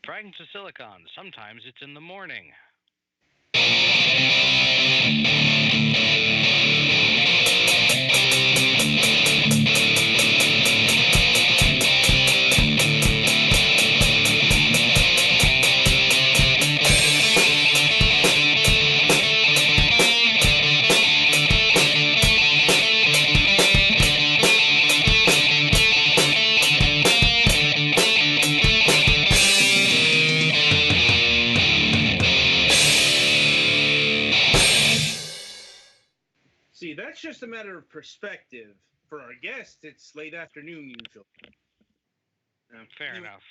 Fragments of silicon. Sometimes it's in the morning. See, that's just a matter of perspective. For our guests, it's late afternoon usually. Fair Anyway, enough.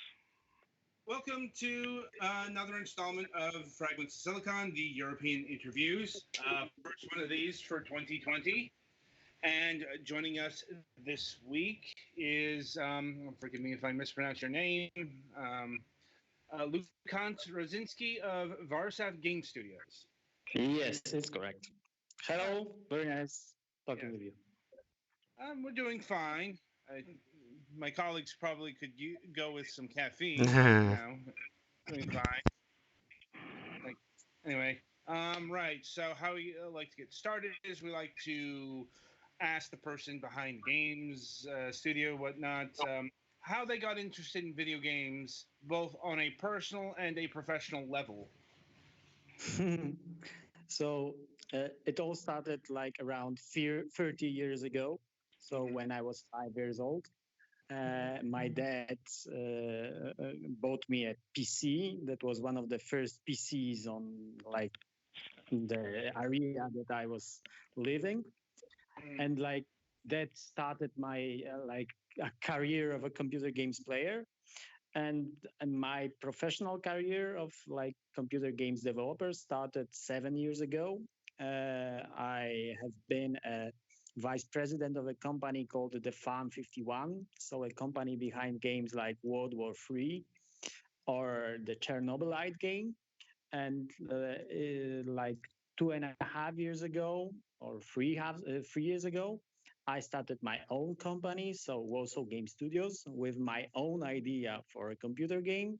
welcome to another installment of Fragments of Silicon, the European interviews. First one of these for 2020. And joining us this week is, forgive me if I mispronounce your name, Łukasz Rosiński of Varsav Game Studios. Yes, it's correct. Uh, Hello, very nice talking yeah, with you. we're doing fine. My colleagues probably could go with some caffeine, but doing fine. Like anyway, right. So how we like to get started is we like to ask the person behind the games studio, whatnot, how they got interested in video games, both on a personal and a professional level. so it all started like around 30 years ago. So Hmm. when I was 5 years old, my dad bought me a PC. That was one of the first PCs on like the area that I was living, Hmm. and like that started my like a career of a computer games player. And my professional career of like computer games developer started 7 years ago. I have been a vice president of a company called the Farm 51, so a company behind games like World War III or the Chernobylite game. And like 2.5 years ago or 3 years ago, I started my own company, so also Game Studios, with my own idea for a computer game.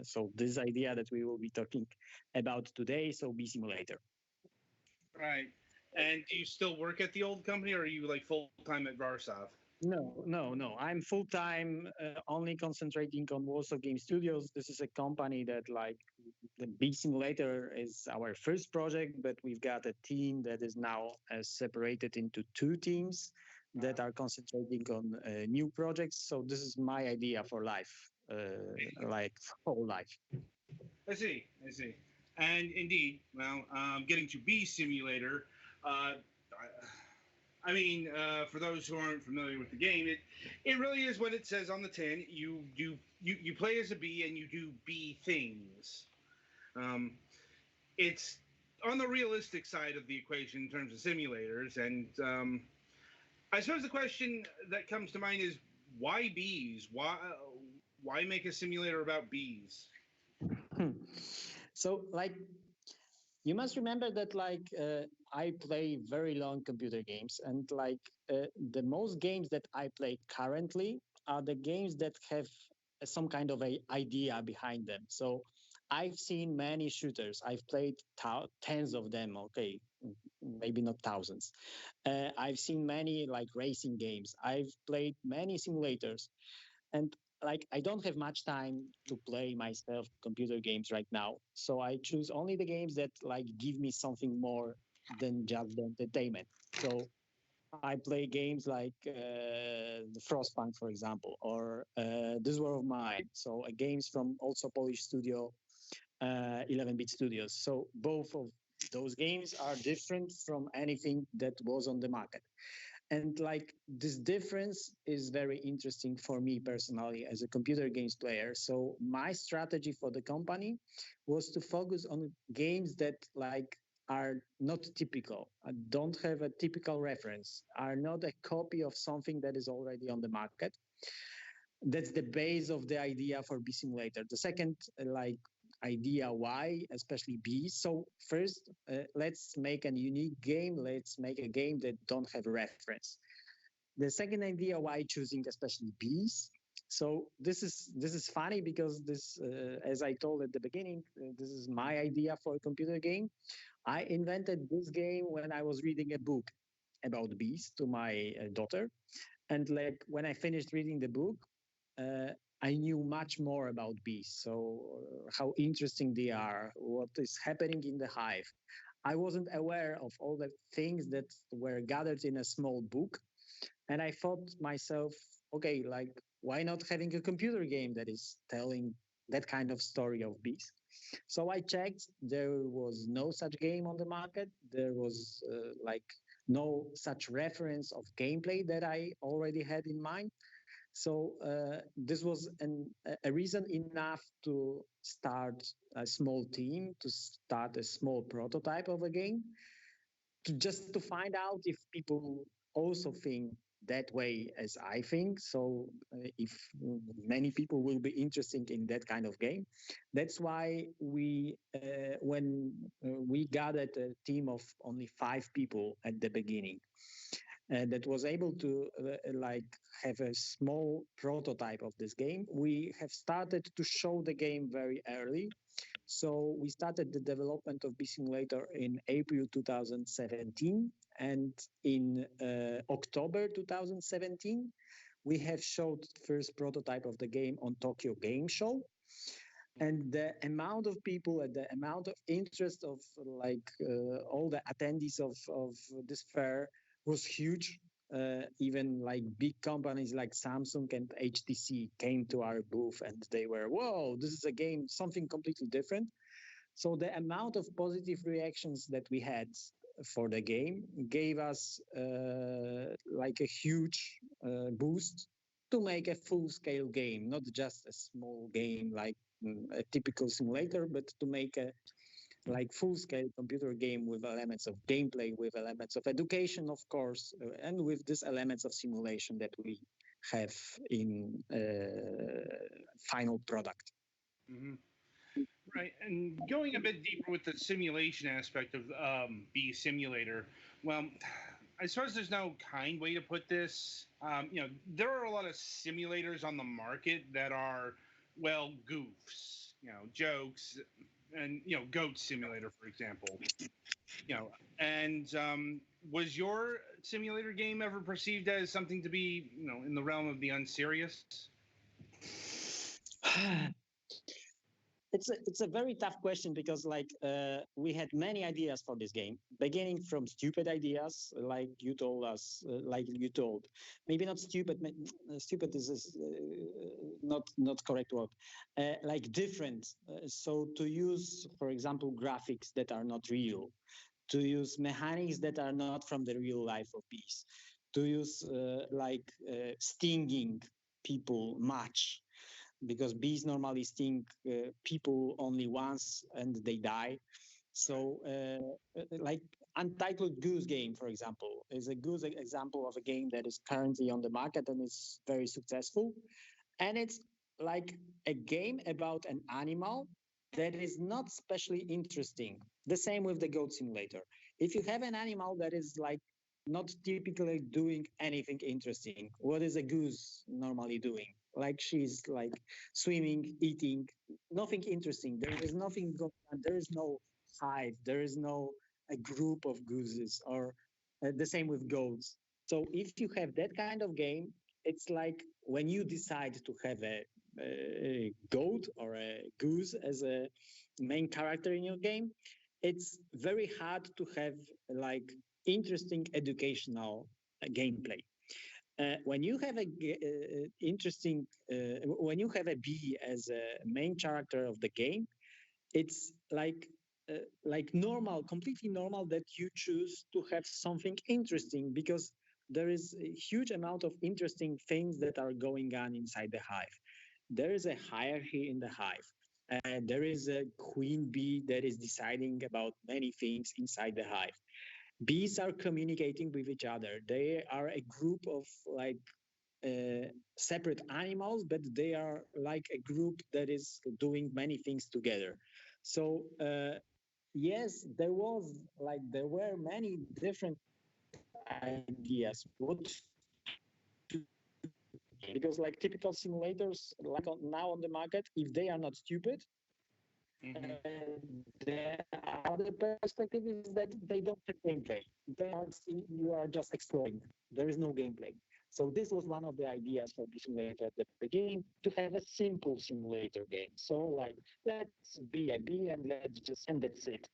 So this idea that we will be talking about today, so B Simulator. Right. And do you still work at the old company, or are you like full time at Varsav? No, no, no. I'm full time, only concentrating on Warsaw Game Studios. This is a company that, like, the Big Simulator is our first project, but we've got a team that is now separated into two teams that are concentrating on new projects. So this is my idea for life, like whole life. I see. I see. And indeed, well, getting to be simulator. I mean, for those who aren't familiar with the game, it really is what it says on the tin. You play as a bee and you do bee things. Um, it's on the realistic side of the equation in terms of simulators, and I suppose the question that comes to mind is why bees? Why make a simulator about bees? Hmm. So, like, you must remember that I play very long computer games, and the most games that I play currently are the games that have some kind of a idea behind them. So I've seen many shooters. I've played tens of them. Okay, maybe not thousands. I've seen many like racing games. I've played many simulators, and like I don't have much time to play myself computer games right now, so I choose only the games that like give me something more than just the entertainment. So I play games like the Frostpunk, for example, or This War of Mine. So games from also Polish studio, 11-bit studios. So both of those games are different from anything that was on the market. And like this difference is very interesting for me personally as a computer games player. So my strategy for the company was to focus on games that like are not typical, don't have a typical reference, are not a copy of something that is already on the market. That's the base of the idea for B Simulator. The second, idea why, especially B. So first, let's make a unique game. Let's make a game that don't have a reference. The second idea why choosing especially bees So this is funny because this, as I told at the beginning, this is my idea for a computer game. I invented this game when I was reading a book about bees to my daughter, and like when I finished reading the book, uh, I knew much more about bees. So how interesting they are, what is happening in the hive. I wasn't aware of all the things that were gathered in a small book, and I thought myself, okay, like why not having a computer game that is telling that kind of story of bees? So I checked. There was no such game on the market. There was like no such reference of gameplay that I already had in mind. So this was a reason enough to start a small team, to start a small prototype of a game, to just to find out if people also think that way as I think. So if many people will be interested in that kind of game, that's why when we gathered a team of only 5 people at the beginning, that was able to like have a small prototype of this game. We have started to show the game very early. So we started the development of B Simulator in April 2017, and in October 2017, we have showed first prototype of the game on Tokyo Game Show. And the amount of people and the amount of interest of like all the attendees of this fair was huge. Even like big companies like Samsung and HTC came to our booth and they were, whoa, this is a game, something completely different. So the amount of positive reactions that we had for the game gave us like a huge boost to make a full-scale game, not just a small game like a typical simulator, but to make a like full-scale computer game with elements of gameplay, with elements of education, of course, and with these elements of simulation that we have in final product. Hmm. Right, and going a bit deeper with the simulation aspect of B Simulator, well, I suppose there's no kind way to put this. There are a lot of simulators on the market that are, well, goofs, jokes, and Goat Simulator, for example. You know, and Was your simulator game ever perceived as something to be, in the realm of the unserious? It's a very tough question because like we had many ideas for this game, beginning from stupid ideas like you told us, like you told, maybe not stupid. Stupid is not correct word. Like different. So to use, for example, graphics that are not real, to use mechanics that are not from the real life of bees, to use stinging people much, because bees normally sting people only once and they die. So, like Untitled Goose Game, for example, is a good example of a game that is currently on the market and is very successful. And it's like a game about an animal that is not especially interesting. The same with the Goat Simulator. If you have an animal that is like not typically doing anything interesting, what is a goose normally doing? Like she's like swimming, eating, nothing interesting. There is nothing going on. There is no hive. There is no a group of gooses, or the same with goats. So if you have that kind of game, it's like when you decide to have a goat or a goose as a main character in your game, it's very hard to have like interesting educational gameplay. When you have a interesting, when you have a bee as a main character of the game, it's like normal, completely normal that you choose to have something interesting because there is a huge amount of interesting things that are going on inside the hive. There is a hierarchy in the hive. There is a queen bee that is deciding about many things inside the hive. Bees are communicating with each other. They are a group of like separate animals, but they are like a group that is doing many things together. So yes, there were many different ideas what to do because like typical simulators like now on the market, if they are not stupid, the other perspective is that they don't have gameplay. You are just exploring. There is no gameplay. So this was one of the ideas for the simulator at the beginning, to have a simple simulator game. So like, let's be a bee and that's it.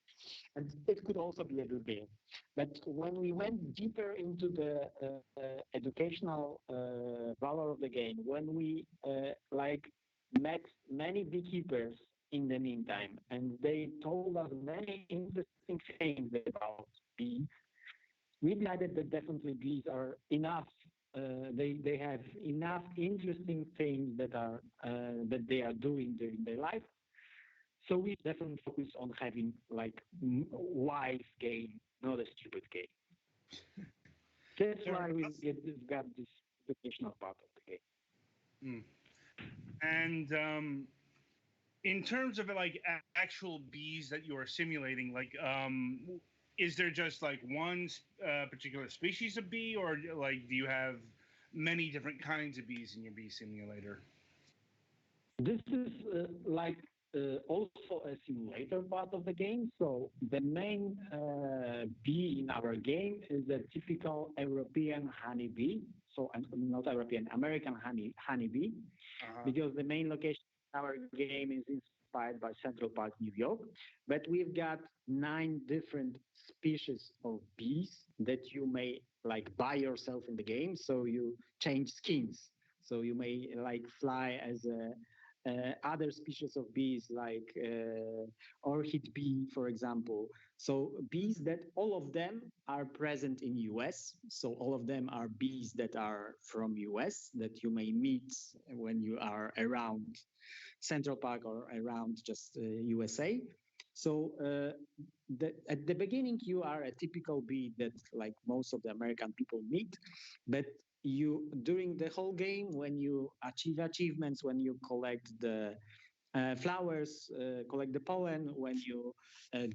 And it could also be a good game. But when we went deeper into the educational value of the game, when we like met many beekeepers in the meantime, and they told us many interesting things about bees, we decided that definitely bees are enough. They have enough interesting things that they are doing during their life. So we definitely focus on having like wise game, not a stupid game. That's why got this educational part of the game. And in terms of like actual bees that you are simulating, like is there just like one particular species of bee, or like do you have many different kinds of bees in your bee simulator? This is also a simulator part of the game. So the main bee in our game is a typical European honeybee. So not European, American honeybee, because the main location of our game is inspired by Central Park, New York. But we've got 9 different species of bees that you may like buy yourself in the game. So you change skins. So you may like fly as a other species of bees like orchid bee, for example. So bees that all of them are present in US. So all of them are bees that are from US that you may meet when you are around Central Park or around just USA. So at the beginning, you are a typical bee that like most of the American people meet, but you during the whole game, when you achieve achievements, when you collect the flowers, collect the pollen, when you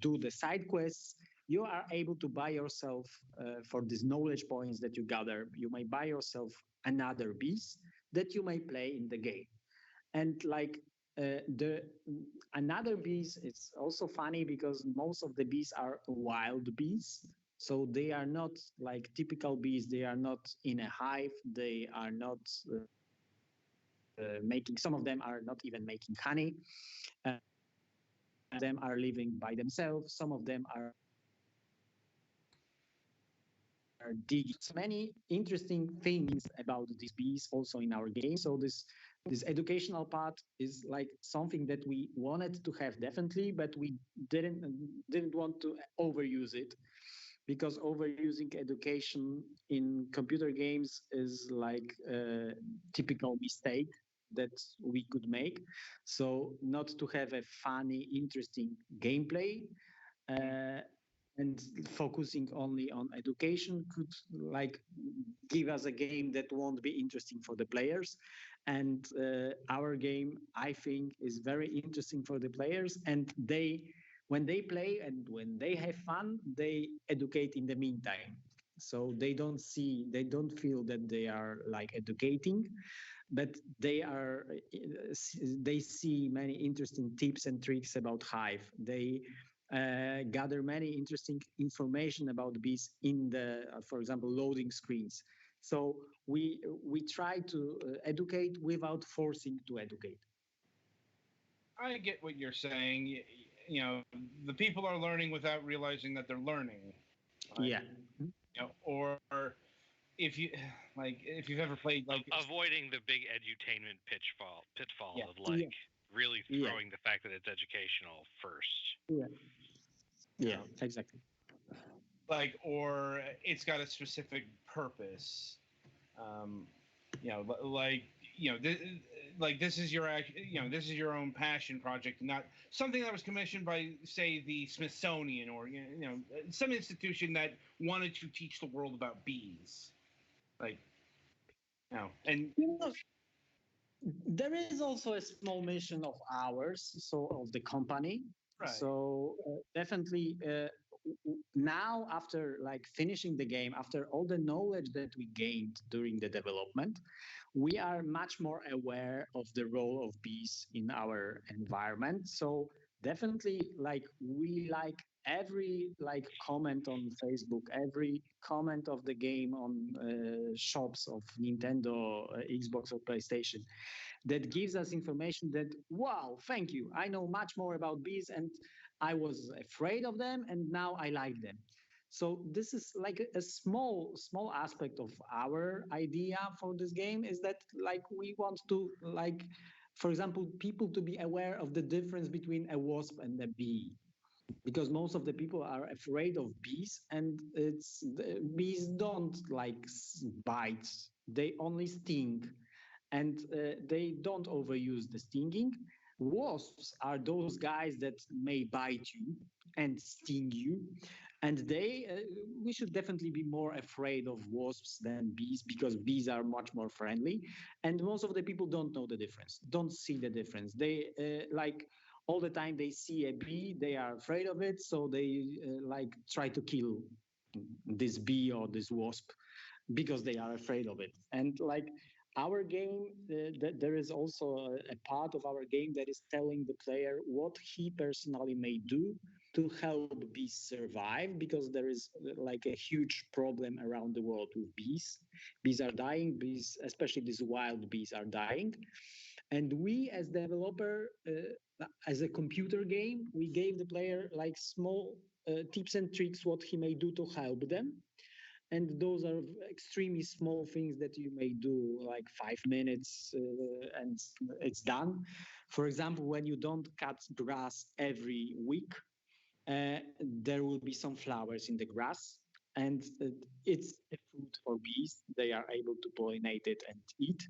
do the side quests, you are able to buy yourself for these knowledge points that you gather. You may buy yourself another bees that you may play in the game. And like the another bees, it's also funny because most of the bees are wild bees. So they are not like typical bees. They are not in a hive. They are not making. Some of them are not even making honey. Them are living by themselves. Some of them are digging. Many interesting things about these bees also in our game. So this educational part is like something that we wanted to have definitely, but we didn't want to overuse it, because overusing education in computer games is like a typical mistake that we could make. So not to have a funny, interesting gameplay and focusing only on education could like give us a game that won't be interesting for the players. And our game, I think, is very interesting for the players, and when they play and when they have fun, they educate in the meantime. So they don't feel that they are like educating, but they see many interesting tips and tricks about hive. They gather many interesting information about bees in the, for example, loading screens. So we try to educate without forcing to educate. I get what you're saying. You know, the people are learning without realizing that they're learning. Right? Yeah. You know, or if you've ever played like avoiding the big edutainment pitfall of like really throwing the fact that it's educational first. Yeah, exactly. Like, or it's got a specific purpose. You know, like, you know, this is your own passion project, not something that was commissioned by, say, the Smithsonian or some institution that wanted to teach the world about bees. Like, and there is also a small mission of ours, so of the company. Right. So definitely, now, after like finishing the game, after all the knowledge that we gained during the development, we are much more aware of the role of bees in our environment. So definitely, like we like every like comment on Facebook, every comment of the game on shops of Nintendo, Xbox, or PlayStation, that gives us information that, wow, thank you, I know much more about bees, and I was afraid of them and now I like them. So this is like a small aspect of our idea for this game, is that like we want to, like, for example, people to be aware of the difference between a wasp and a bee, because most of the people are afraid of bees, and it's bees don't like bite, they only sting, and they don't overuse the stinging. Wasps are those guys that may bite you and sting you, and we should definitely be more afraid of wasps than bees, because bees are much more friendly, and most of the people don't know the difference, don't see the difference. They like all the time they see a bee, they are afraid of it, so they like try to kill this bee or this wasp because they are afraid of it. And like our game, there is also a part of our game that is telling the player what he personally may do to help bees survive, because there is like a huge problem around the world with bees. Bees are dying, bees, especially these wild bees, are dying. And we, as developer, as a computer game, we gave the player like small tips and tricks what he may do to help them, and those are extremely small things that you may do like 5 minutes, and it's done. For example, when you don't cut grass every week, there will be some flowers in the grass, and it's a food for bees, they are able to pollinate it and eat,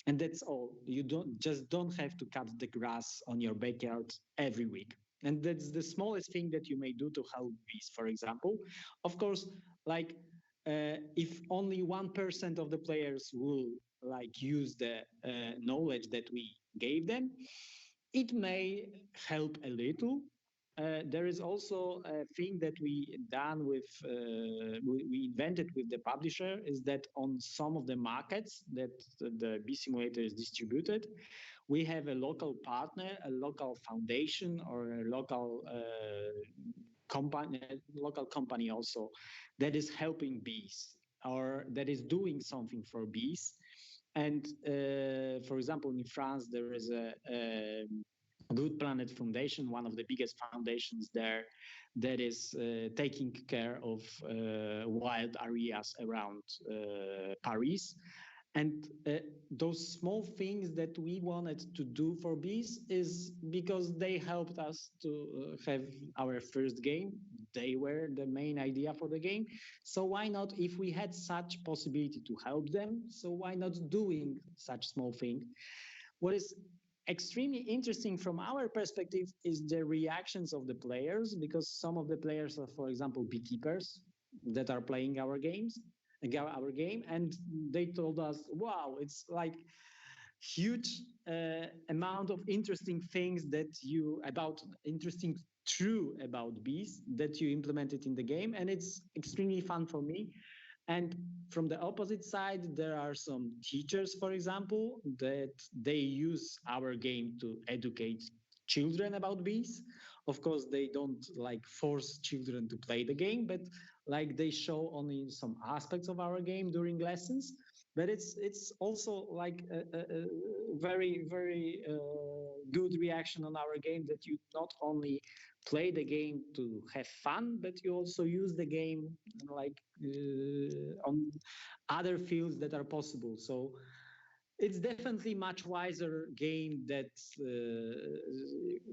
and that's all. You don't have to cut the grass on your backyard every week, and that's the smallest thing that you may do to help bees, for example. Of course, like if only 1% of the players will like use the knowledge that we gave them, it may help a little. There is also a thing that we done with we invented with the publisher, is that on some of the markets that the B Simulator is distributed, we have a local partner, a local foundation, or a local company also, that is helping bees, or that is doing something for bees. And for example, in France, there is a Good Planet Foundation, one of the biggest foundations there, that is taking care of wild areas around Paris. And those small things that we wanted to do for bees is because they helped us to have our first game. They were the main idea for the game. So why not, if we had such possibility to help them, so why not doing such small thing? What is extremely interesting from our perspective is the reactions of the players, because some of the players are, for example, beekeepers that are playing our game, and they told us, wow, it's like huge amount of interesting things that you about interesting true about bees that you implemented in the game, and it's extremely fun for me. And from the opposite side, there are some teachers, for example, that they use our game to educate children about bees. Of course, they don't like force children to play the game, but like they show only some aspects of our game during lessons. But it's also like a very good reaction on our game, that you not only play the game to have fun, but you also use the game like on other fields that are possible. So it's definitely much wiser game that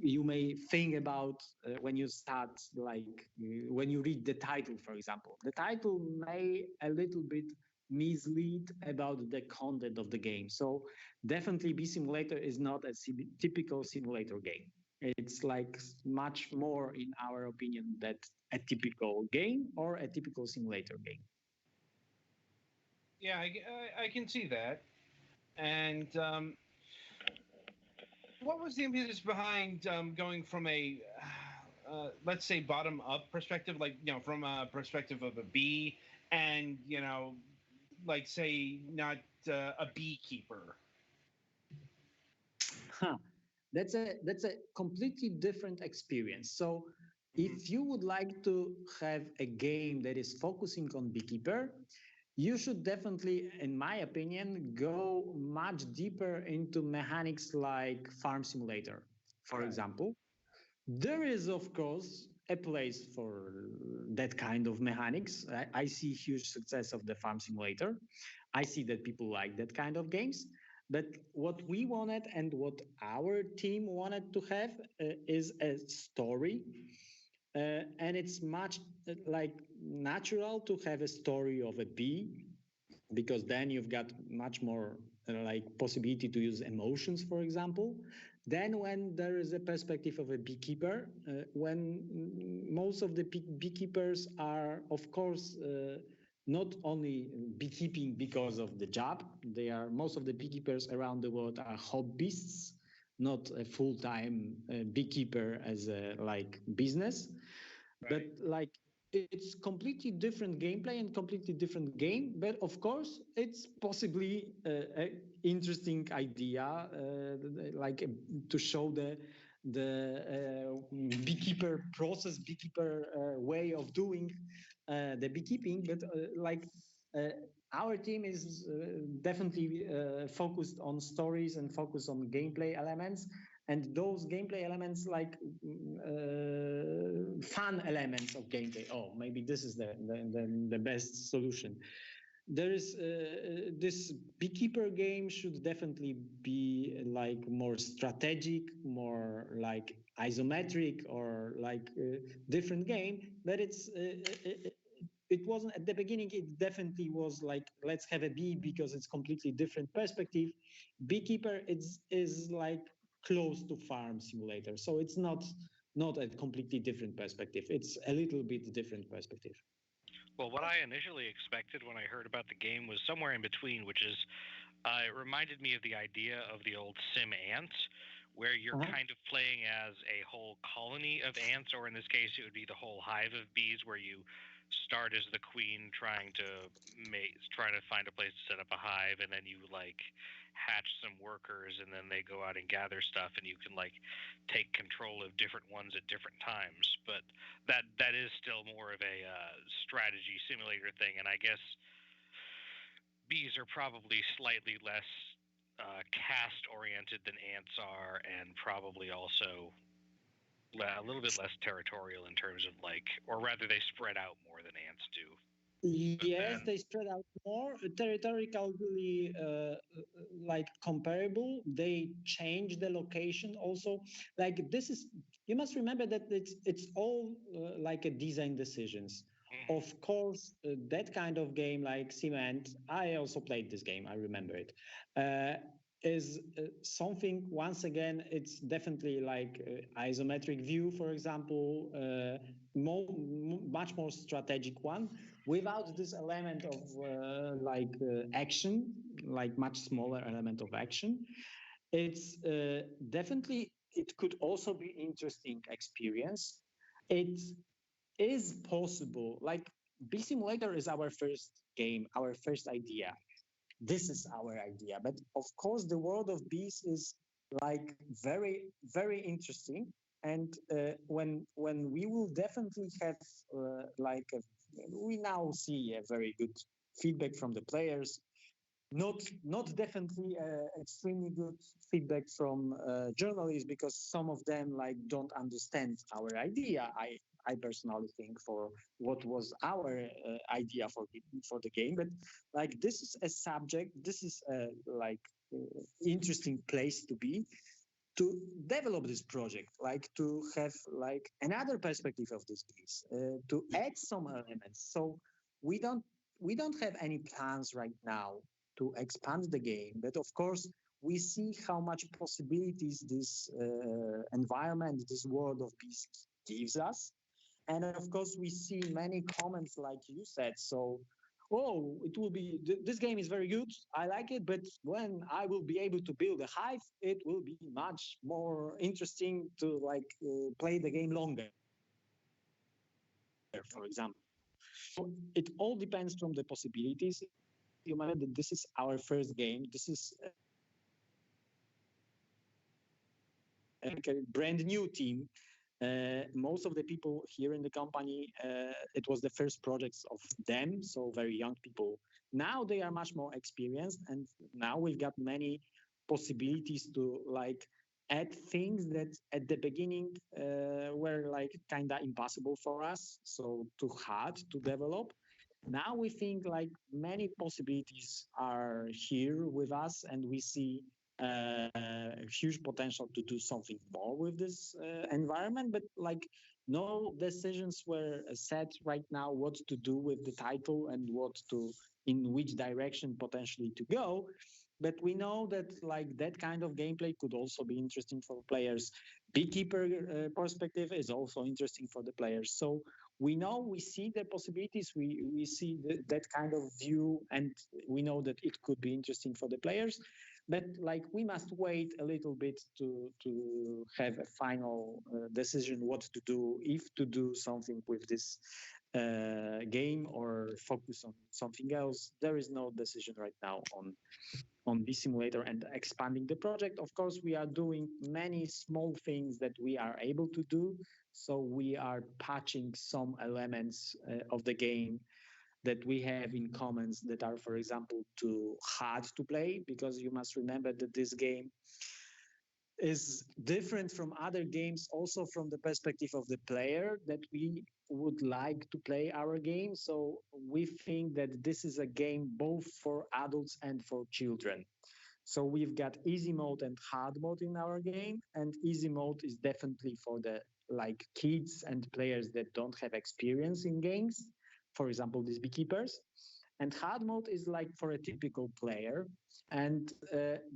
you may think about when you start, like when you read the title, for example. The title may a little bit mislead about the content of the game. So definitely B Simulator is not a typical simulator game. It's like much more, in our opinion, that a typical game or a typical simulator game. Yeah, I can see that. And what was the impetus behind going from a let's say bottom up perspective, like from a perspective of a bee, and like say not a beekeeper. Huh. That's a completely different experience. So if you would like to have a game that is focusing on beekeeper, you should definitely, in my opinion, go much deeper into mechanics like Farm Simulator, for example. There is, of course, a place for that kind of mechanics. I see huge success of the Farm Simulator. I see that people like that kind of games. But what we wanted and what our team wanted to have is a story. And it's much like natural to have a story of a bee, because then you've got much more like possibility to use emotions, for example. Then when there is a perspective of a beekeeper, when most of the beekeepers are, of course, not only beekeeping because of the job, most of the beekeepers around the world are hobbyists, not a full-time beekeeper as a like business. Right. But like it's completely different gameplay and completely different game, but of course it's possibly an interesting idea, like to show the beekeeper process, beekeeper way of doing the beekeeping. But our team is definitely focused on stories and focused on gameplay elements. And those gameplay elements, like fun elements of gameplay. Oh, maybe this is the best solution. There is this beekeeper game should definitely be like more strategic, more like isometric, or like different game. But it wasn't at the beginning. It definitely was like, let's have a bee because it's completely different perspective. Beekeeper is like close to Farm Simulator, so it's not a completely different perspective. It's a little bit different perspective. Well, what I initially expected when I heard about the game was somewhere in between, which is it reminded me of the idea of the old Sim Ants, where you're kind of playing as a whole colony of ants, or in this case, it would be the whole hive of bees, where you start as the queen trying to find a place to set up a hive, and then you like hatch some workers, and then they go out and gather stuff, and you can like take control of different ones at different times. But that is still more of a strategy simulator thing, and I guess bees are probably slightly less caste oriented than ants are, and probably also a little bit less territorial in terms of like, or rather they spread out more than ants do. Yes, they spread out more. Territorially, like comparable. They change the location also. Like this is, you must remember that it's all like a design decisions. Mm-hmm. Of course, that kind of game like Cement, I also played this game. I remember it. Is something, once again, it's definitely like isometric view, for example, much more strategic one, without this element of action, like much smaller element of action. It's definitely, it could also be interesting experience. It is possible, like Bee Simulator is our first game, our first idea. This is our idea, but of course the world of bees is like very, very interesting. And when we will definitely have we now see a very good feedback from the players, not definitely extremely good feedback from journalists, because some of them like don't understand our idea. I personally think for what was our idea for the game, but like this is a subject, this is a interesting place to be, to develop this project, like to have like another perspective of this piece, to add some elements. So we don't have any plans right now to expand the game, but of course we see how much possibilities this environment, this world of bees gives us. And of course, we see many comments like you said. So, oh, it will be, this game is very good. I like it. But when I will be able to build a hive, it will be much more interesting to play the game longer. for example. So it all depends from the possibilities. You might that this is our first game. This is like a brand new team. Most of the people here in the company, it was the first projects of them, so very young people. Now they are much more experienced, and now we've got many possibilities to like add things that at the beginning were like kind of impossible for us, so too hard to develop. Now we think like many possibilities are here with us, and we see huge potential to do something more with this environment. But like no decisions were set right now what to do with the title and what to in which direction potentially to go. But we know that like that kind of gameplay could also be interesting for players. Beekeeper perspective is also interesting for the players. So we know we see the possibilities, we see that kind of view, and we know that it could be interesting for the players. But like we must wait a little bit to have a final decision what to do, if to do something with this game or focus on something else. There is no decision right now on this simulator and expanding the project. Of course, we are doing many small things that we are able to do. So we are patching some elements of the game that we have in commons that are, for example, too hard to play, because you must remember that this game is different from other games also from the perspective of the player that we would like to play our game. So we think that this is a game both for adults and for children. So we've got easy mode and hard mode in our game, and easy mode is definitely for the like kids and players that don't have experience in games, for example these beekeepers. And hard mode is like for a typical player, and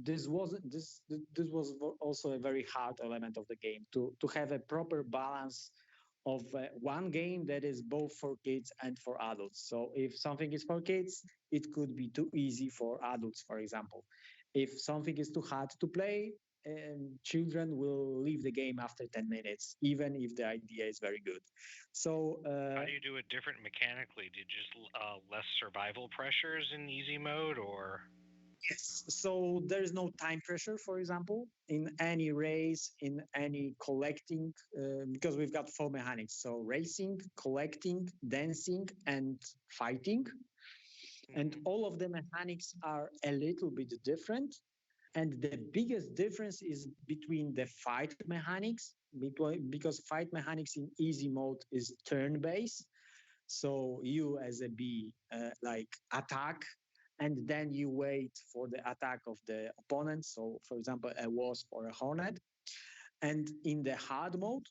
this was also a very hard element of the game to have a proper balance of one game that is both for kids and for adults. So if something is for kids, it could be too easy for adults, for example. If something is too hard to play, children will leave the game after 10 minutes, even if the idea is very good. So how do you do it different mechanically? Do you just less survival pressures in easy mode, or? yes, so there is no time pressure, for example, in any race, in any collecting, because we've got four mechanics. So racing, collecting, dancing, and fighting. And all of the mechanics are a little bit different. And the biggest difference is between the fight mechanics, because fight mechanics in easy mode is turn-based. So you as a bee like attack, and then you wait for the attack of the opponent. So for example, a wasp or a hornet. And in the hard mode,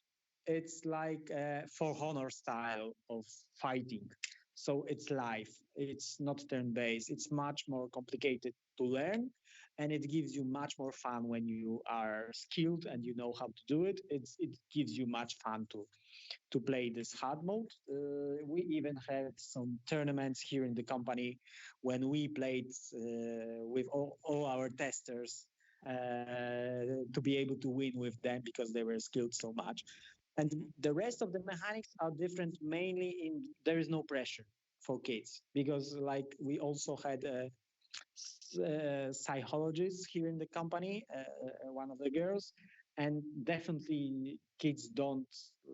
it's like For Honor style of fighting. So it's live, it's not turn-based, it's much more complicated to learn, and it gives you much more fun when you are skilled and you know how to do it. It gives you much fun to play this hard mode. We even had some tournaments here in the company when we played with all our testers to be able to win with them because they were skilled so much. And the rest of the mechanics are different, mainly in there is no pressure for kids, because like we also had a psychologist here in the company, one of the girls, and definitely kids don't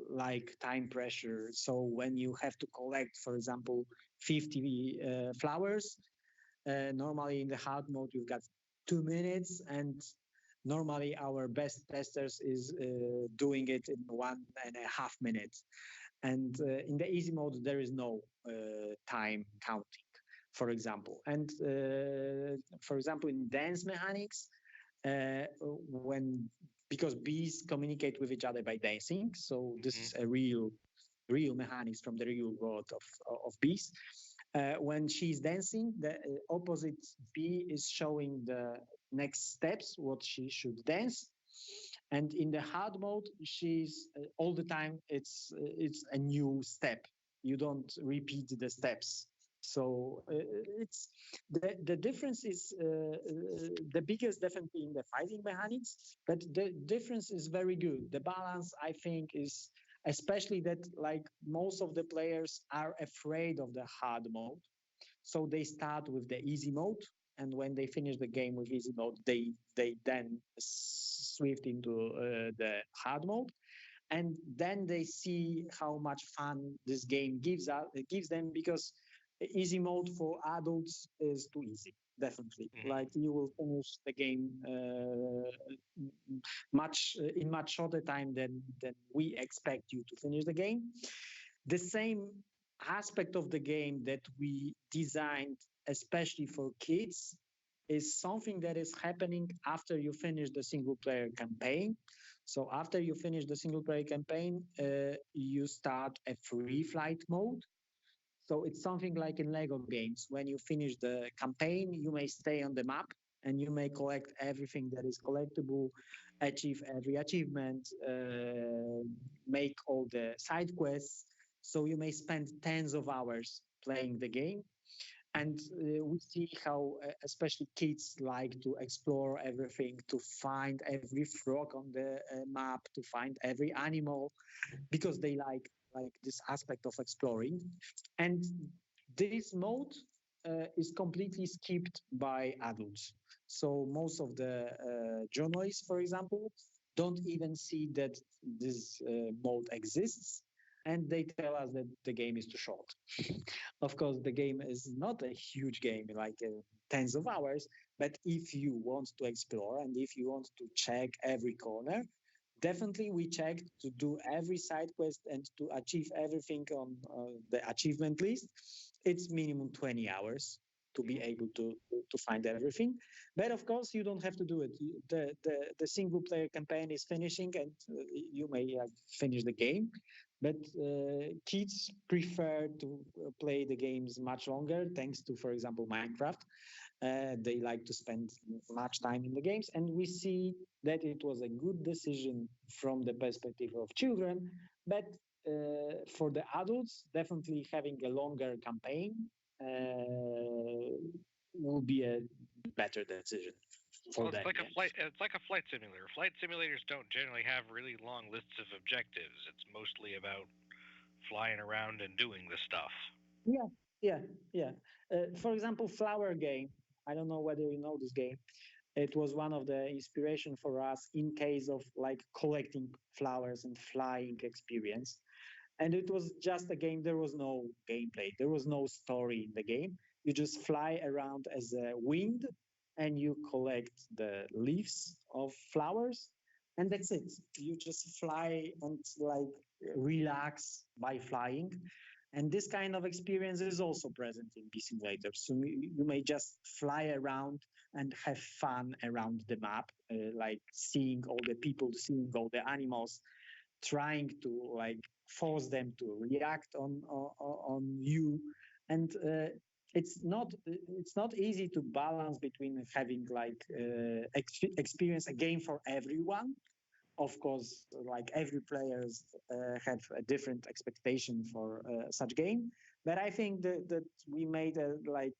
like time pressure. So when you have to collect, for example, 50 flowers, normally in the hard mode you've got 2 minutes, and normally our best testers is doing it in 1.5 minutes. And in the easy mode there is no time counting, for example. And for example in dance mechanics, when because bees communicate with each other by dancing, so this is a real mechanics from the real world of bees. When she's dancing, the opposite bee is showing the next steps, what she should dance. And in the hard mode, she's all the time, it's a new step. You don't repeat the steps. So it's the difference is the biggest definitely in the fighting mechanics, but the difference is very good. The balance, I think, is especially that like most of the players are afraid of the hard mode. So they start with the easy mode, and when they finish the game with easy mode, they then swift into the hard mode, and then they see how much fun this game gives them, because easy mode for adults is too easy. Definitely, like you will finish the game much in much shorter time than we expect you to finish the game. The same aspect of the game that we designed especially for kids is something that is happening after you finish the single player campaign. So after you finish the single player campaign, you start a free flight mode. So it's something like in Lego games. When you finish the campaign, you may stay on the map and you may collect everything that is collectible, achieve every achievement, make all the side quests. So you may spend tens of hours playing the game. And we see how especially kids like to explore everything, to find every frog on the map, to find every animal, because they like this aspect of exploring. And this mode is completely skipped by adults. So most of the journalists, for example, don't even see that this mode exists, and they tell us that the game is too short. Of course, the game is not a huge game, like tens of hours, but if you want to explore and if you want to check every corner, definitely we checked to do every side quest and to achieve everything on the achievement list. It's minimum 20 hours to be able to find everything. But of course, you don't have to do it. The single player campaign is finishing, and you may finish the game. But kids prefer to play the games much longer, thanks to, for example, Minecraft. They like to spend much time in the games, and we see that it was a good decision from the perspective of children. But for the adults, definitely having a longer campaign will be a better decision. Well, it's like a flight. It's like a flight simulator. Flight simulators don't generally have really long lists of objectives. It's mostly about flying around and doing the stuff. Yeah. For example, Flower Game. I don't know whether you know this game. It was one of the inspiration for us in case of like collecting flowers and flying experience. And it was just a game. There was no gameplay. There was no story in the game. You just fly around as a wind and you collect the leaves of flowers, and that's it. You just fly and like relax by flying. And this kind of experience is also present in B simulators. So you may just fly around and have fun around the map, like seeing all the people, seeing all the animals, trying to like force them to react on you. And it's not easy to balance between having like experience a game for everyone. Of course, like every players have a different expectation for such game, but I think that we made a like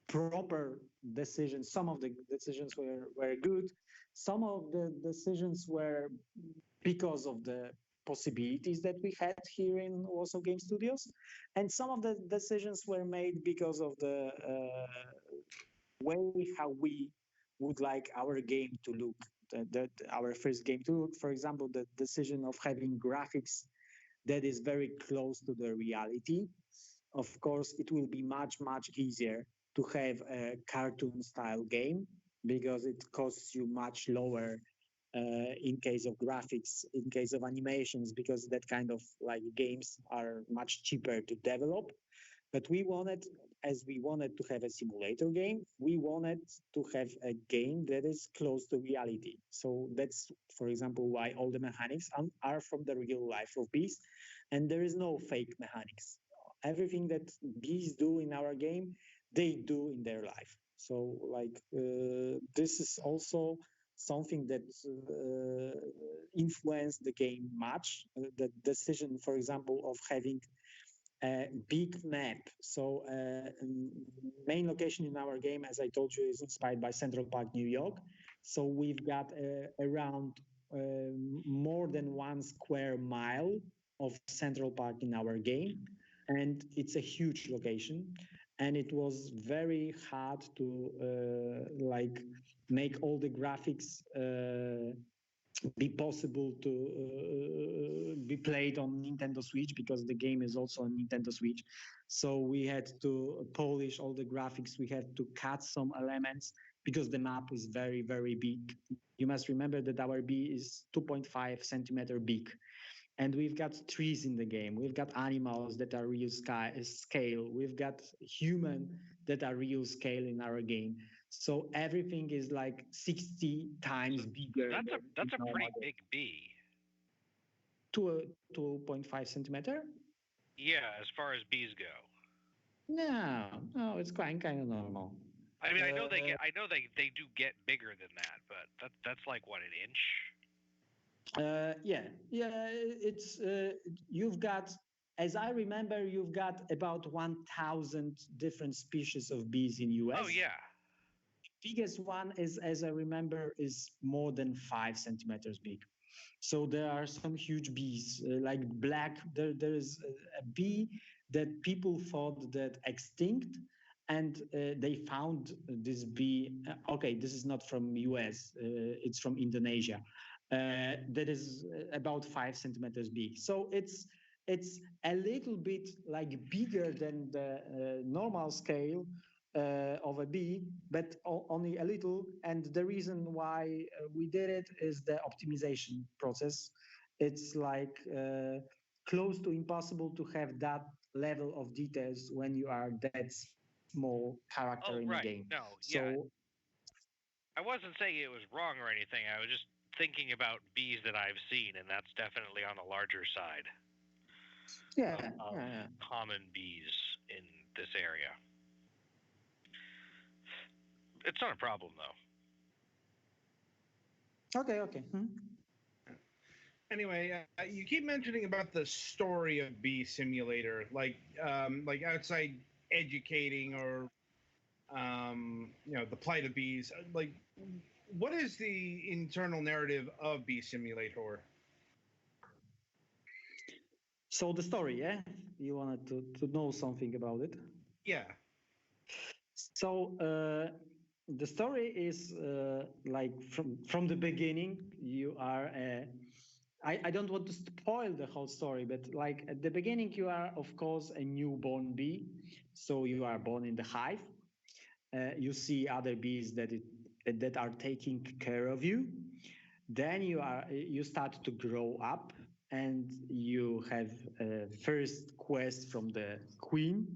proper decisions. Some of the decisions were good. Some of the decisions were because of the possibilities that we had here in Warsaw Game Studios, and some of the decisions were made because of the way how we would like our game to look. Our first game to look, for example, the decision of having graphics that is very close to the reality. Of course, it will be much easier to have a cartoon style game because it costs you much lower in case of graphics, in case of animations, because that kind of like games are much cheaper to develop. But we wanted, as we wanted to have a simulator game, we wanted to have a game that is close to reality. So that's, for example, why all the mechanics are from the real life of bees, and there is no fake mechanics. Everything that bees do in our game, they do in their life. So like this is also something that influenced the game much. The decision, for example, of having a big map. So main location in our game, as I told you, is inspired by Central Park, New York. So we've got around more than 1 square mile of Central Park in our game, and it's a huge location, and it was very hard to like make all the graphics be possible to be played on Nintendo Switch, because the game is also on Nintendo Switch. So we had to polish all the graphics. We had to cut some elements because the map is very, very big. You must remember that our B is 2.5 centimeter big. And we've got trees in the game. We've got animals that are real scale. We've got human that are real scale in our game. So everything is like 60 times bigger. That's a pretty big B. 2.5 centimeter? Yeah, as far as bees go. No, it's kind of normal. I mean, I know they do get bigger than that, but that's like what, an inch? Yeah. It's you've got, as I remember, you've got about 1,000 different species of bees in US. Oh yeah. The biggest one is, as I remember, is more than 5 centimeters big. So there are some huge bees, like black. There is a bee that people thought that extinct, and they found this bee. Okay, this is not from US. It's from Indonesia. That is about 5 centimeters big. So it's a little bit like bigger than the normal scale of a bee, but only a little. And the reason why we did it is the optimization process. It's like close to impossible to have that level of details when you are that small character in the game. No, so, yeah. I wasn't saying it was wrong or anything. I was just thinking about bees that I've seen, and that's definitely on the larger side. Of common bees in this area. It's not a problem, though. Okay. Anyway, you keep mentioning about the story of Bee Simulator, like outside educating or the plight of bees. Like, what is the internal narrative of Bee Simulator? So the story, yeah? You wanted to know something about it? Yeah. So the story is like from the beginning. You are I don't want to spoil the whole story, but like at the beginning, you are of course a newborn bee. So you are born in the hive. You see other bees that are taking care of you. Then you start to grow up, and you have a first quest from the queen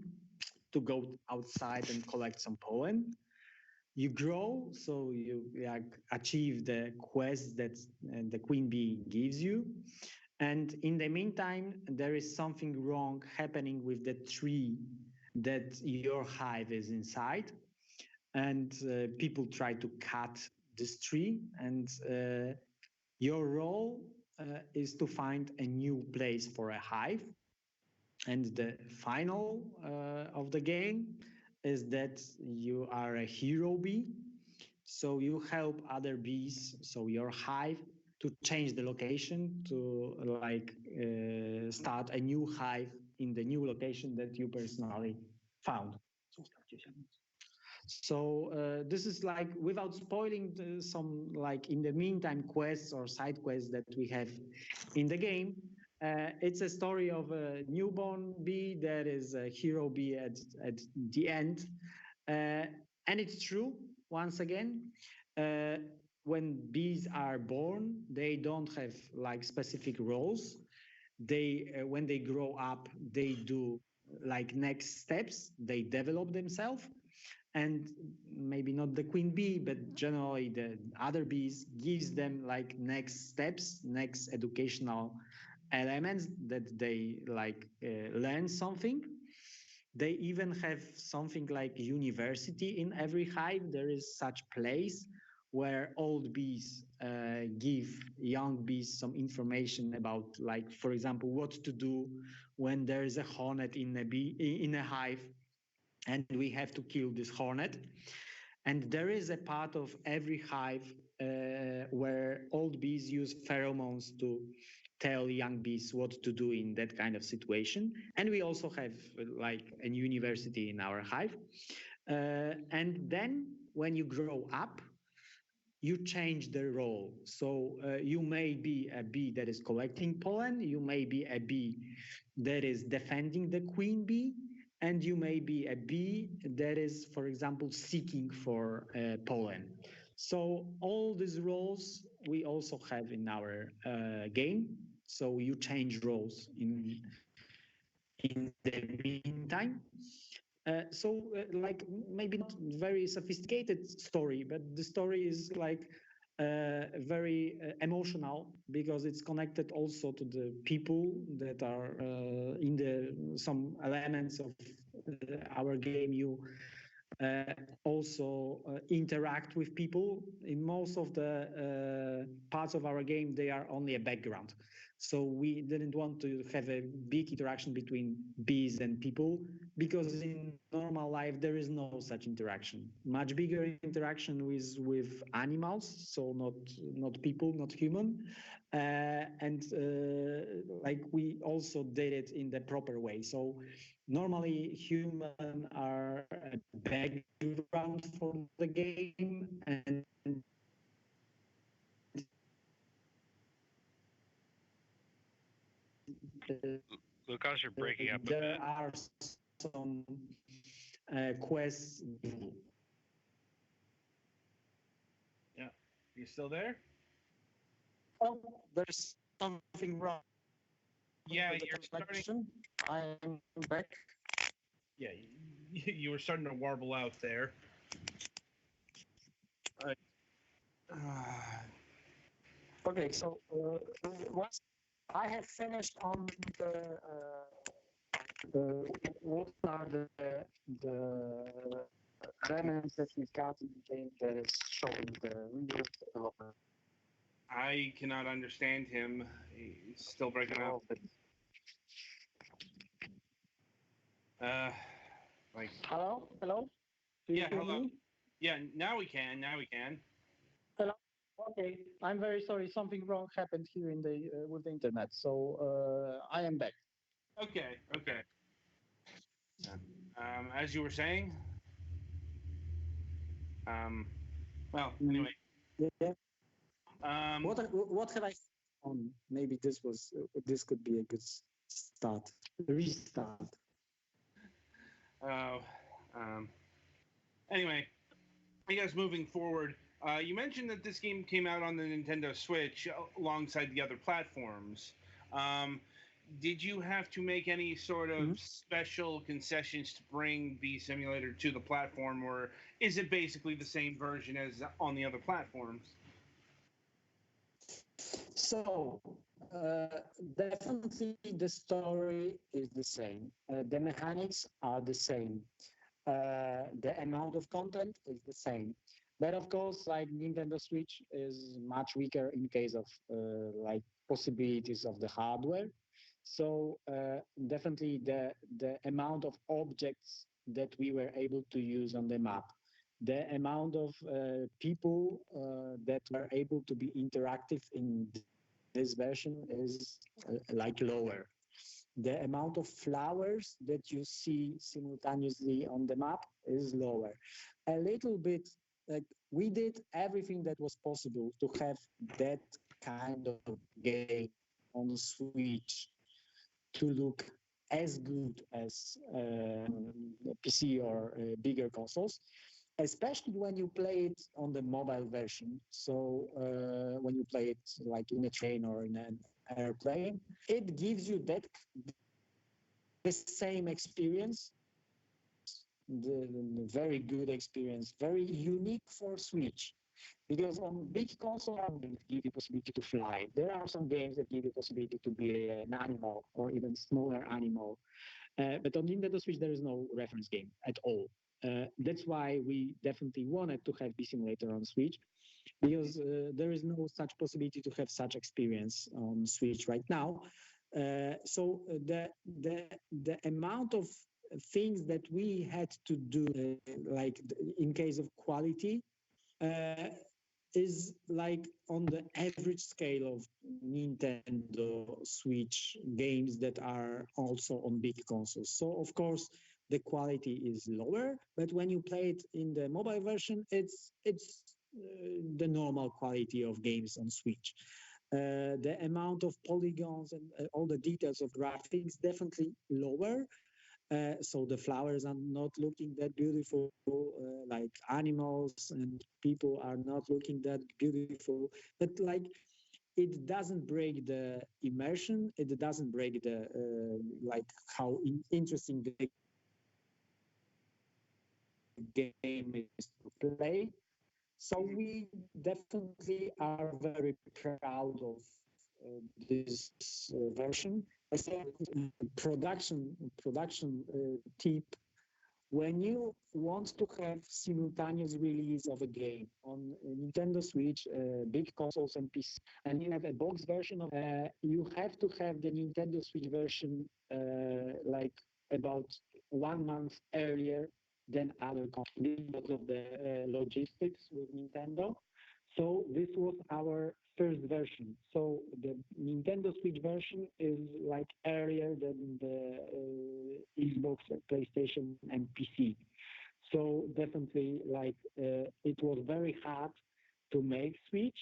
to go outside and collect some pollen. You grow, so you achieve the quest that the queen bee gives you. And in the meantime, there is something wrong happening with the tree that your hive is inside. And people try to cut this tree. And your role is to find a new place for a hive. And the final of the game is that you are a hero bee. So you help other bees, so your hive, to change the location, to like start a new hive in the new location that you personally found. So this is like, without spoiling some like in the meantime quests or side quests that we have in the game, it's a story of a newborn bee that is a hero bee at the end. And it's true, once again, when bees are born, they don't have like specific roles. They when they grow up, they do like next steps, they develop themselves. And maybe not the queen bee, but generally the other bees gives them like next steps, next educational elements that they like learn something. They even have something like university in every hive. There is such place where old bees give young bees some information about, like, for example, what to do when there is a hornet in a hive, and we have to kill this hornet. And there is a part of every hive where old bees use pheromones to tell young bees what to do in that kind of situation. And we also have like a university in our hive. And then when you grow up, you change the role. So you may be a bee that is collecting pollen, you may be a bee that is defending the queen bee, and you may be a bee that is, for example, seeking for pollen. So all these roles we also have in our game. So you change roles in the meantime. Like maybe not very sophisticated story, but the story is like very emotional because it's connected also to the people that are in the some elements of our game. You also interact with people. In most of the parts of our game, they are only a background. So we didn't want to have a big interaction between bees and people because in normal life there is no such interaction. Much bigger interaction with animals, so not people, not human, and like we also did it in the proper way. So normally human are a background for the game, and Łukasz, you're breaking up a there bit. are some quests. Yeah. You still there? Oh, there's something wrong. Yeah, with the you're starting. connection. I'm back. Yeah, you were starting to warble out there. Okay, so once I have finished on what are the elements that we got in the game that is showing the real development. I cannot understand him. He's still breaking up. Like. Hello. Do you Yeah. hear Hello. me? Yeah. Now we can. Now we can. Hello. Okay, I'm very sorry. Something wrong happened here in the with the internet, so I am back. Okay. Okay. As you were saying. Well. Anyway. Yeah. Um. What have I on? Maybe this could be a good start. Restart. Oh. Anyway, I guess moving forward, you mentioned that this game came out on the Nintendo Switch alongside the other platforms. Did you have to make any sort of special concessions to bring Bee Simulator to the platform, or is it basically the same version as on the other platforms? So, definitely the story is the same. The mechanics are the same. The amount of content is the same. But of course, like Nintendo Switch is much weaker in case of like possibilities of the hardware. So definitely the amount of objects that we were able to use on the map, the amount of people that were able to be interactive in this version is like lower. The amount of flowers that you see simultaneously on the map is lower. A little bit, like we did everything that was possible to have that kind of game on Switch to look as good as PC or bigger consoles, especially when you play it on the mobile version. So when you play it like in a train or in an airplane, it gives you the same experience, the very good experience, very unique for Switch. Because on big console, give you possibility to fly. There are some games that give you possibility to be an animal or even smaller animal. But on Nintendo Switch, there is no reference game at all. That's why we definitely wanted to have Bee Simulator on Switch, because there is no such possibility to have such experience on Switch right now. So the amount of things that we had to do, like in case of quality, is like on the average scale of Nintendo Switch games that are also on big consoles. So of course the quality is lower, but when you play it in the mobile version, it's the normal quality of games on Switch. The amount of polygons and all the details of graphics definitely lower. So the flowers are not looking that beautiful, like animals and people are not looking that beautiful. But like it doesn't break the immersion. It doesn't break the like how interesting the game is to play. So we definitely are very proud of this version. I said production tip. When you want to have simultaneous release of a game on Nintendo Switch, big consoles and PC, and you have a box version of, you have to have the Nintendo Switch version like about 1 month earlier than other consoles because of the logistics with Nintendo. So this was our first version. So the Nintendo Switch version is like earlier than the Xbox, PlayStation, and PC. So definitely, like it was very hard to make Switch,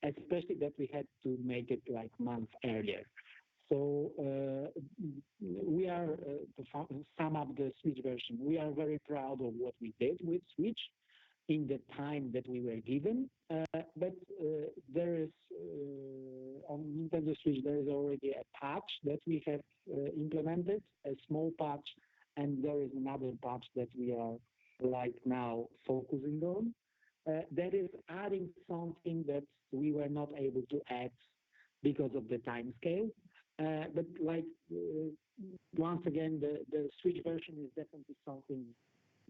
especially that we had to make it like months earlier. So we are to sum up the Switch version. We are very proud of what we did with Switch in the time that we were given. But there is on Nintendo Switch there is already a patch that we have implemented, a small patch, and there is another patch that we are like now focusing on. That is adding something that we were not able to add because of the time scale. But like once again, the Switch version is definitely something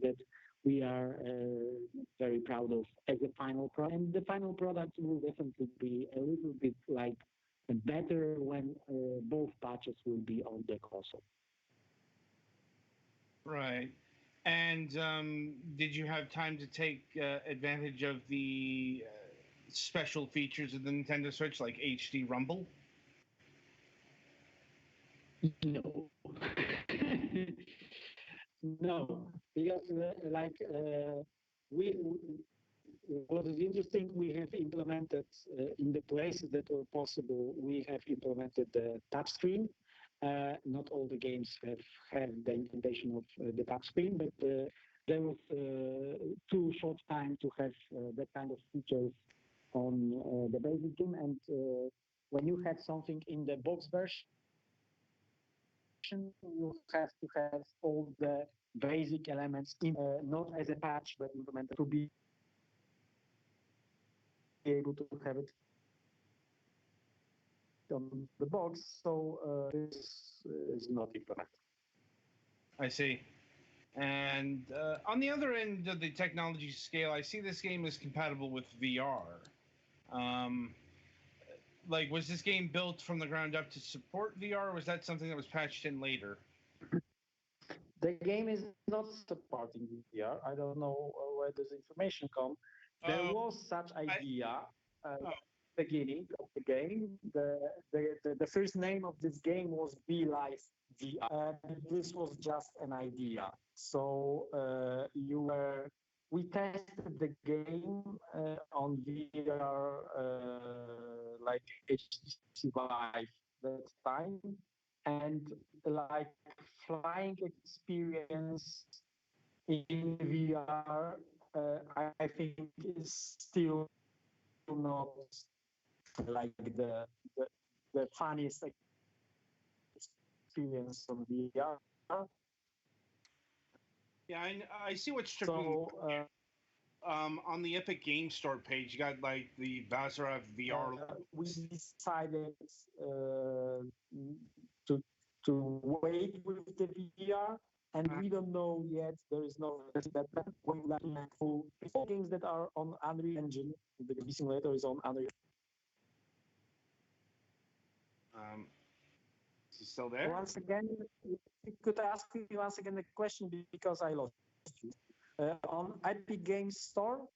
that we are very proud of as a final product. And the final product will definitely be a little bit like better when both patches will be on the console. Right. And did you have time to take advantage of the special features of the Nintendo Switch, like HD Rumble? No, no, because we what is interesting, we have implemented in the places that were possible, we have implemented the touchscreen. Not all the games have the implementation of the touchscreen, but there was too short time to have that kind of features on the basic game. And when you have something in the box version, you have to have all the basic elements not as a patch, but implemented to be able to have it on the box. So this is not implemented. I see. And on the other end of the technology scale, I see this game is compatible with VR. Um, like, was this game built from the ground up to support VR, or was that something that was patched in later? The game is not supporting VR. I don't know where this information comes. There was such idea beginning of the game. The first name of this game was Be Life VR. This was just an idea. So we tested the game on VR like HTC Vive that time, and like flying experience in VR, I think is still not like the funniest experience on VR. Yeah, I see what's tripping. So on the Epic Game Store page, you got like the Varsav VR. we decided to wait with the VR, and we don't know yet. There is no that we like to make full games that are on Unreal Engine. The game simulator is on Unreal. Is he still there? Once again, you could ask me once again the question because I lost you. On Epic Games Store,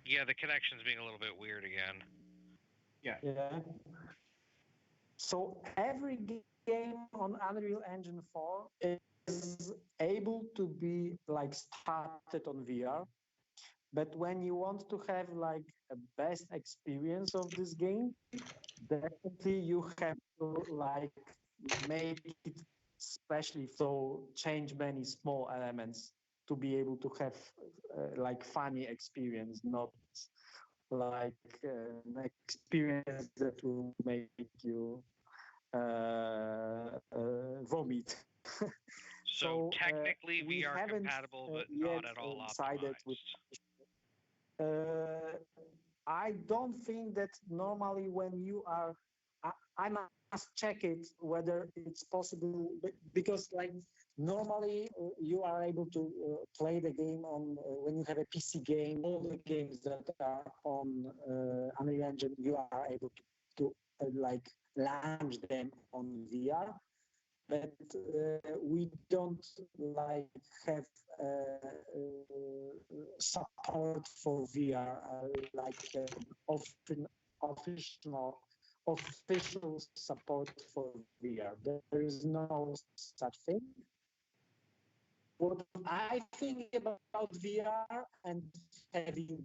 Yeah, the connection's being a little bit weird again. Yeah. Yeah. So every game on Unreal Engine 4 is able to be like started on VR. But when you want to have like a best experience of this game, definitely you have to like make it specially so change many small elements to be able to have like funny experience, not like an experience that will make you vomit. So technically We VR haven't compatible, but yet not at all decided with. optimized. I don't think that normally when you are, I must check it whether it's possible because like normally you are able to play the game on when you have a PC game. All the games that are on Unreal Engine, you are able to like launch them on VR. But we don't like have support for VR, like official official support for VR. There is no such thing. What I think about VR and having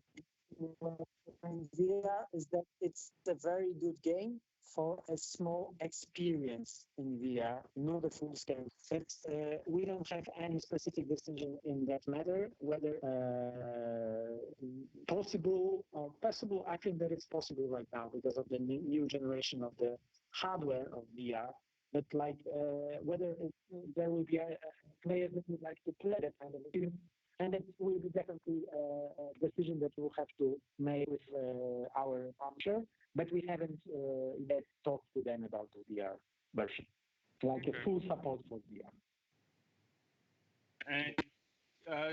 VR is that it's a very good game for a small experience in VR, not a full scale. But we don't have any specific decision in that matter, whether possible or possible. I think that it's possible right now because of the new generation of the hardware of VR. But like whether there will be a players that would like to play that kind of experience, and it will be definitely a decision that we'll have to make with our publisher, but we haven't yet talked to them about the VR version, like a full support for VR. And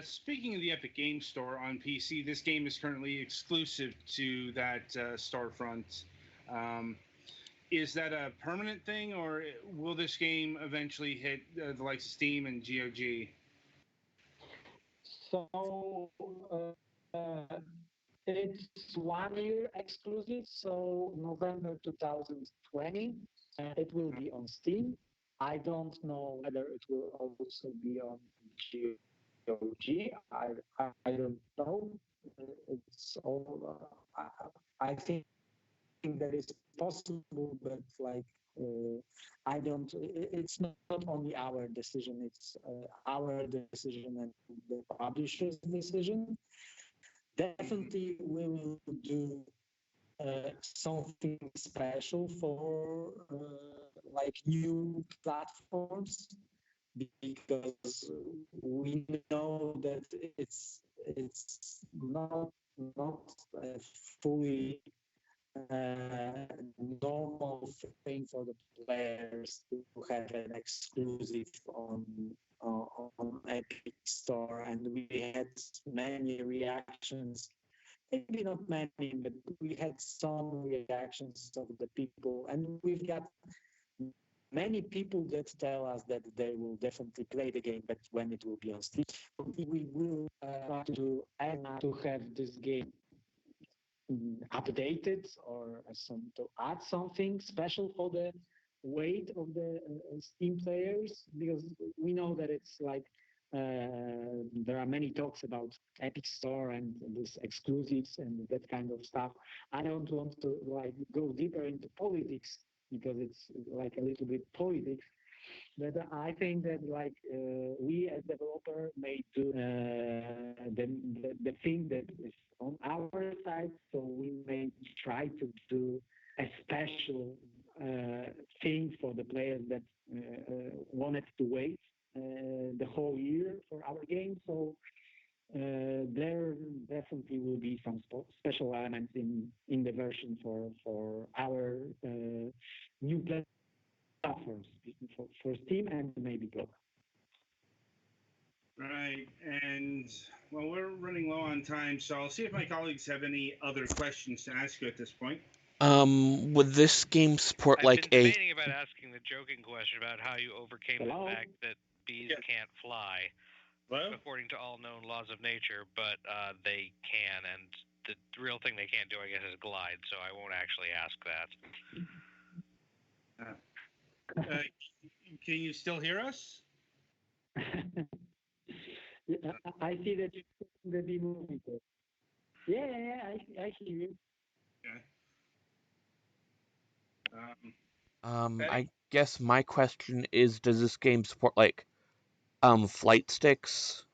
speaking of the Epic Games Store on PC, this game is currently exclusive to that storefront. Um, is that a permanent thing, or will this game eventually hit the likes of Steam and GOG? So it's 1 year exclusive, so November 2020. It will be on Steam. I don't know whether it will also be on GOG. I don't know. It's all. I think that is possible, but like I don't. It's not only our decision. It's our decision and the publisher's decision. Definitely, we will do something special for like new platforms because we know that it's not a fully normal thing for the players to have an exclusive on Epic Store, and we had many reactions. Maybe not many, but we had some reactions of the people, and we've got many people that tell us that they will definitely play the game, but when it will be on Steam, we will try to have this game updated or to add something special for the weight of the Steam players, because we know that it's like there are many talks about Epic Store and this exclusives and that kind of stuff. I don't want to like go deeper into politics because it's like a little bit politics. But I think that like we as developer may do the thing that is on our side. So we may try to do a special thing for the players that wanted to wait the whole year for our game. So there definitely will be some special elements in the version for our new platforms for Steam and maybe Globe. Right. And well, we're running low on time, so I'll see if my colleagues have any other questions to ask you at this point. Would this game support I've like been a? debating about asking the joking question about how you overcame Hello? the fact that bees Yeah. can't fly, Hello? according to all known laws of nature, but they can, and the real thing they can't do, I guess, is glide. So I won't actually ask that. Can you still hear us? Yeah, I see that you're the demo. Yeah, I hear you. Okay. I guess my question is, does this game support like flight sticks,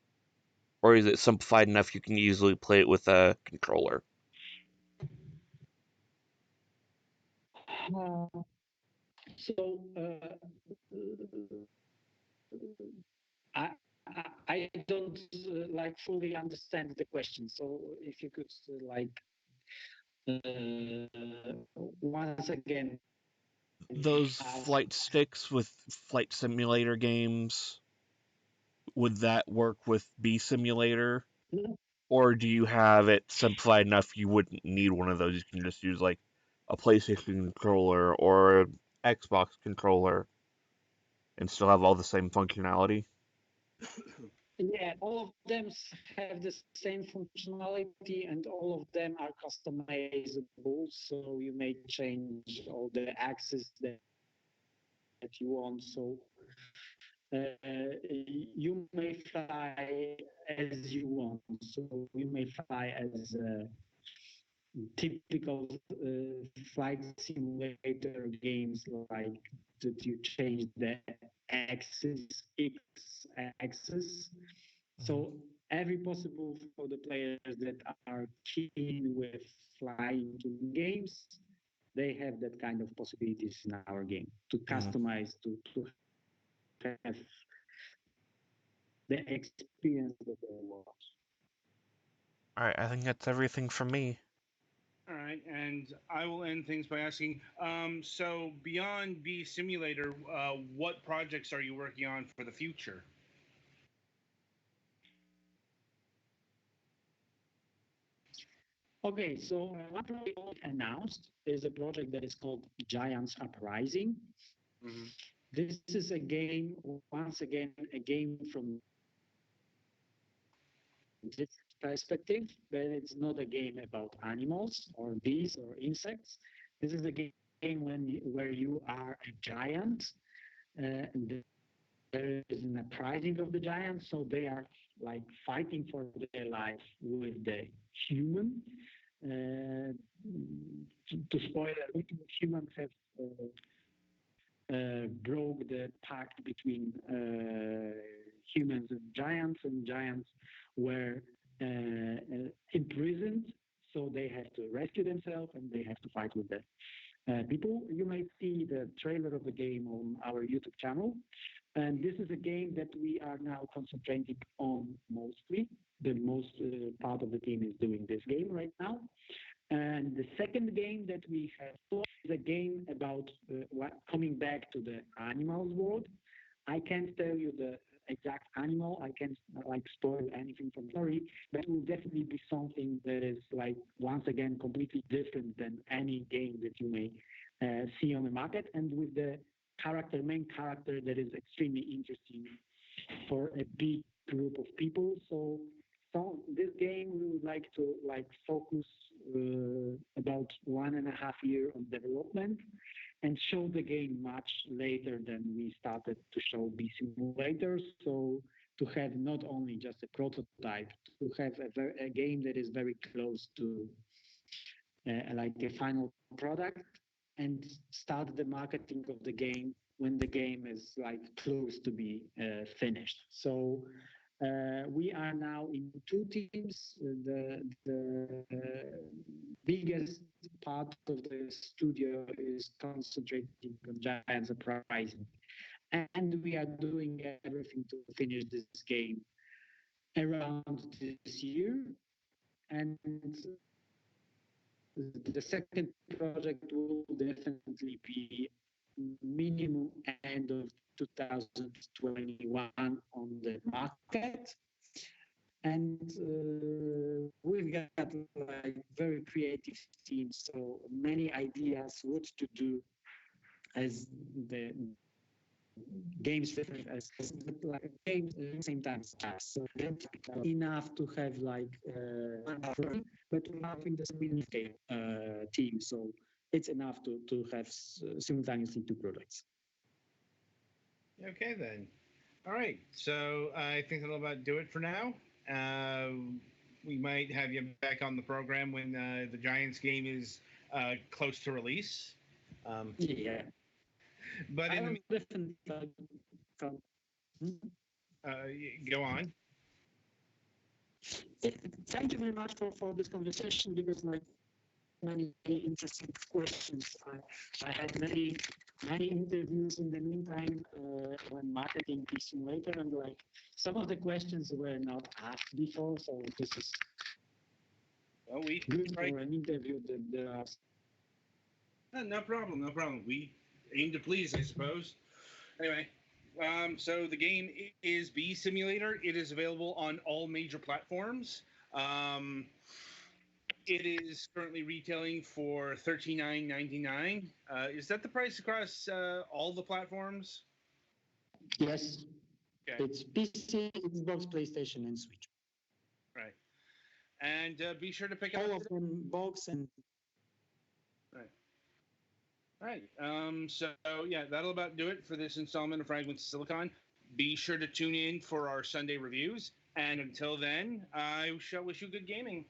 or is it simplified enough you can easily play it with a controller? So I I don't like fully understand the question. So if you could once again Those ask. flight sticks with flight simulator games, would that work with Bee Simulator? Or do you have it simplified enough you wouldn't need one of those? You can just use like a PlayStation controller or an Xbox controller and still have all the same functionality? Yeah, all of them have the same functionality and all of them are customizable. So you may change all the axes that you want. So you may fly as you want. So you may fly as typical flight simulator games like that you change the x axis. So every possible for the players that are keen with flying games, they have that kind of possibilities in our game to customize, to have the experience that they want. All right, I think that's everything from me. All right, and I will end things by asking. So beyond Bee Simulator, what projects are you working on for the future? Okay, so one project announced is a project that is called Giants Uprising. Mm-hmm. This is a game, once again, a game from this perspective, but it's not a game about animals or bees or insects. This is a game where you are a giant. And there is an uprising of the giants, so they are like fighting for their life with the human. To spoil a little, humans have broke the pact between humans and giants were imprisoned, so they have to rescue themselves and they have to fight with the people. You may see the trailer of the game on our YouTube channel. And this is a game that we are now concentrating on mostly. The most part of the team is doing this game right now. And the second game that we have is a game about coming back to the animals world. I can't tell you the exact animal. I can't spoil anything from the story, but it will definitely be something that is once again completely different than any game that you may see on the market, and with the main character that is extremely interesting for a big group of people. So this game we would like to focus about 1.5 years on development and show the game much later than we started to show Bee Simulator. So to have not only just a prototype, to have a game that is very close to a final product, and start the marketing of the game when the game is close to be finished. So we are now in two teams. The biggest part of the studio is concentrating on Giants Uprising, and we are doing everything to finish this game around this year. And the second project will definitely be minimum end of 2021 on the market. And we've got very creative teams, so many ideas what to do as the games as games at the same time as us. So enough to have but we're not in the small scale team, so it's enough to have simultaneously two products. Okay, then. All right. So I think that'll about do it for now. We might have you back on the program when the Giants game is close to release. Yeah. But in the definitely go on. Thank you very much for this conversation, because like many interesting questions. I had many interviews in the meantime when marketing the simulator, and like some of the questions were not asked before, so this is good for an interview. That there are no problem, no problem. We aim to please, I suppose. Anyway, so the game is Bee Simulator. It is available on all major platforms. It is currently retailing for $39.99. Is that the price across all the platforms? Yes. Okay. It's PC, Xbox, PlayStation, and Switch. Right. And be sure to pick up all of them, box and. Right. All right. So yeah, that'll about do it for this installment of Fragments of Silicon. Be sure to tune in for our Sunday reviews. And until then, I shall wish you good gaming.